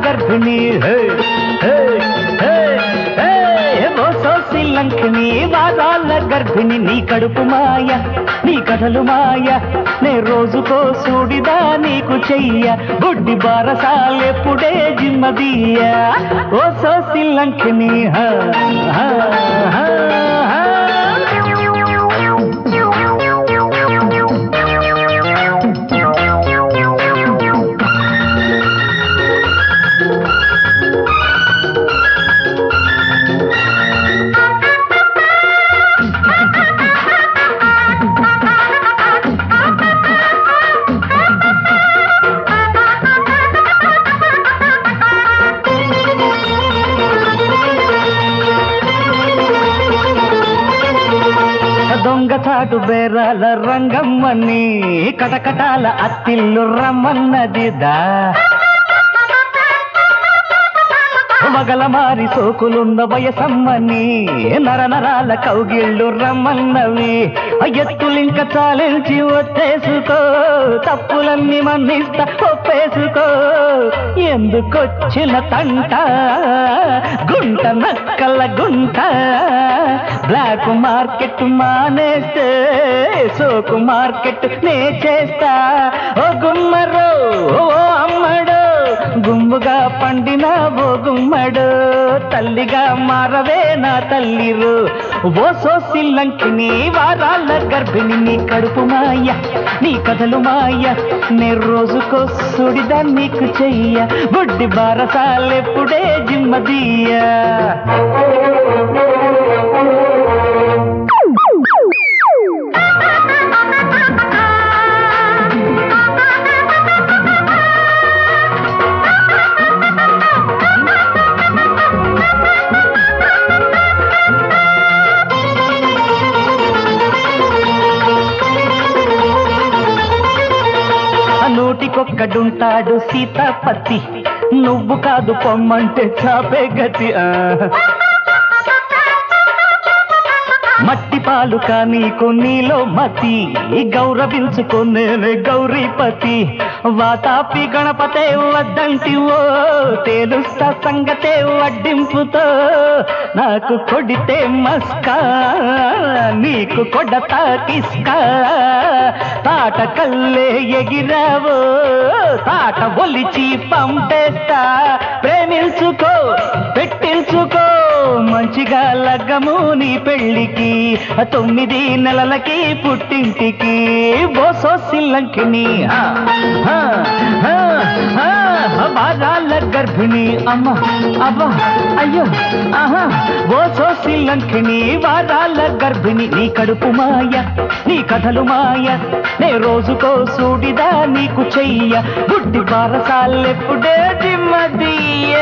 గర్భిణి లంకని వారాల గర్భిణి నీ కడుపు మాయ నీ కథలు మాయ నే రోజుకో సూడిదా నీకు చెయ్య గుడ్డి బారసాలెప్పుడే జిమ్మదీయ ఓ సోసి లంకని దొంగచాటు బేరాల రంగమ్మని కటకటాల అత్తిల్లు రమ్మన్నదిదా మగలమారి సోకులున్న వయసమ్మని నరనరాల కౌగిళ్ళు రమ్మన్నవి ఎత్తులింక చాలించి ఒట్టేసుకో తప్పులన్నీ మన్నిస్తా ఒప్పేసుకో ఎందుకొచ్చిన తంట గుంట నక్కల గుంట బ్లాక్ మార్కెట్ మానేస్తే సోకు మార్కెట్ నే చేస్తా ఓ గుమ్మరో ఓ అమ్మడో గుమ్ముగా పండిన ఓ గుమ్మడు తల్లిగా మారవే నా తల్లిరు ఓ సోసి లంకిని వారాల గర్భిణి నీ కడుపు మాయ నీ కథలు మాయ నే రోజుకో సుడిదా నీకు చెయ్య బుడ్డి బారసాలెప్పుడే జిమ్మదీయ నూటికొక్కడుంటాడు సీతాపతి నువ్వు కాదు పొమ్మంటే చాపే గతి మట్టి పాలు నీకు నీలో మతి గౌరవించుకునే గౌరీపతి వాతాపి గణపతే వద్దంటివో తేలుస్తా సంగతే వడ్డింపుతో నాకు కొడితే మస్కా నీకు కొడతా కిస్కా తాట కల్లే ఎగిరావో తాట ఒలిచి పంపేస్తా ప్రేమించుకో పెట్టించుకో మంచిగా లగ్గము నీ పెళ్ళికి 9 నెలలకి పుట్టింటికి బోసోసి లంకిని వారాల గర్భిణి అమ్మ అబ్బా అయ్యో ఆహా బోసోసి లంకిని వారాల గర్భిణి నీ కడుపు మాయ నీ కథలు మాయ నే రోజుకో సూడిదా నీకు చెయ్య గుడ్డి బారసాలెప్పుడే జిమ్మదీయ